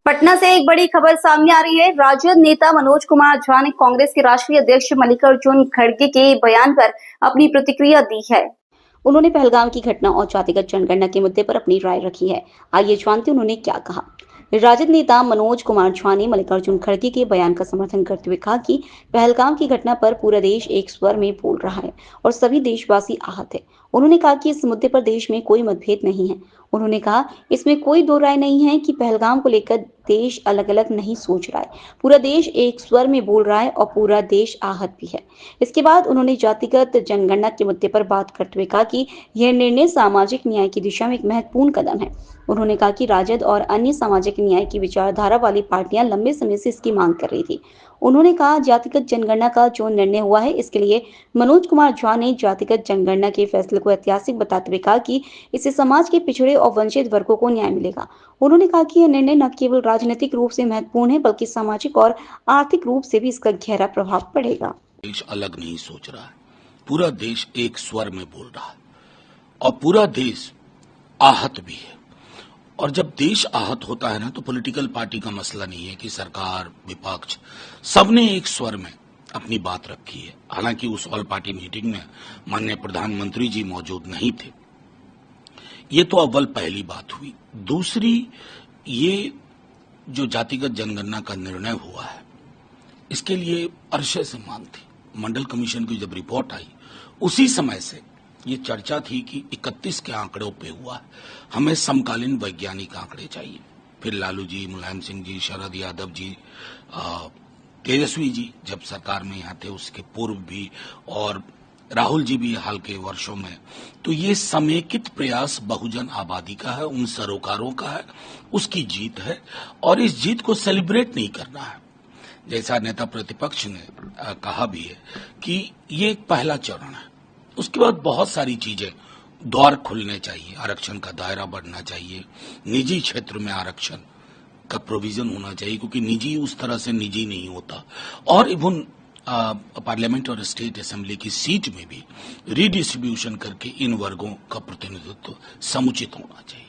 पटना से एक बड़ी खबर सामने आ रही है। राजद नेता मनोज कुमार झा ने कांग्रेस के राष्ट्रीय अध्यक्ष मल्लिकार्जुन खड़गे के बयान पर अपनी प्रतिक्रिया दी है। उन्होंने पहलगाम की घटना और जातिगत जनगणना के मुद्दे पर अपनी राय रखी है। आइए जानते हैं उन्होंने क्या कहा। राजद नेता मनोज कुमार झा ने मल्लिकार्जुन खड़गे के बयान का समर्थन करते हुए कहा कि पहलगाम की घटना पर पूरा देश एक स्वर में बोल रहा है और सभी देशवासी आहत है। उन्होंने कहा कि इस मुद्दे पर देश में कोई मतभेद नहीं है। उन्होंने कहा इसमें कोई दो राय नहीं है कि पहलगाम को लेकर देश अलग अलग नहीं सोच रहा है, पूरा देश एक स्वर में बोल रहा है और पूरा देश आहत भी है। इसके बाद उन्होंने जातिगत जनगणना के मुद्दे पर बात करते हुए कहा कि यह निर्णय सामाजिक न्याय की दिशा में एक महत्वपूर्ण कदम है। उन्होंने कहा कि राजद और अन्य सामाजिक न्याय की विचारधारा वाली पार्टियां लंबे समय से इसकी मांग कर रही थी। उन्होंने कहा जातिगत जनगणना का जो निर्णय हुआ है इसके लिए मनोज कुमार झा ने जातिगत जनगणना के फैसले को ऐतिहासिक बताते हुए कहा कि इससे समाज के पिछड़े और वंचित वर्गों को न्याय मिलेगा। उन्होंने कहा कि यह निर्णय न केवल राजनीतिक रूप से महत्वपूर्ण है बल्कि सामाजिक और आर्थिक रूप से भी इसका गहरा प्रभाव पड़ेगा। देश अलग नहीं सोच रहा है, पूरा देश एक स्वर में बोल रहा है और पूरा देश आहत भी है। और जब देश आहत होता है ना, तो पॉलिटिकल पार्टी का मसला नहीं है कि सरकार विपक्ष सबने एक स्वर में अपनी बात रखी है। हालांकि उस ऑल पार्टी मीटिंग में माननीय प्रधानमंत्री जी मौजूद नहीं थे। ये तो अव्वल पहली बात हुई। दूसरी, ये जो जातिगत जनगणना का निर्णय हुआ है इसके लिए अरसे से मांग थी। मंडल कमीशन की जब रिपोर्ट आई उसी समय से ये चर्चा थी कि 31 के आंकड़ों पे हुआ है, हमें समकालीन वैज्ञानिक आंकड़े चाहिए। फिर लालू जी, मुलायम सिंह जी, शरद यादव जी, तेजस्वी जी जब सरकार में यहाँ थे उसके पूर्व भी, और राहुल जी भी हाल के वर्षों में। तो ये समेकित प्रयास बहुजन आबादी का है, उन सरोकारों का है, उसकी जीत है और इस जीत को सेलिब्रेट नहीं करना है। जैसा नेता प्रतिपक्ष ने कहा भी है कि ये एक पहला चरण है, उसके बाद बहुत सारी चीजें, द्वार खुलने चाहिए, आरक्षण का दायरा बढ़ना चाहिए, निजी क्षेत्र में आरक्षण का प्रोविजन होना चाहिए क्योंकि निजी उस तरह से निजी नहीं होता, और इवन पार्लियामेंट और स्टेट असेंबली की सीट में भी रीडिस्ट्रीब्यूशन करके इन वर्गों का प्रतिनिधित्व समुचित होना चाहिए।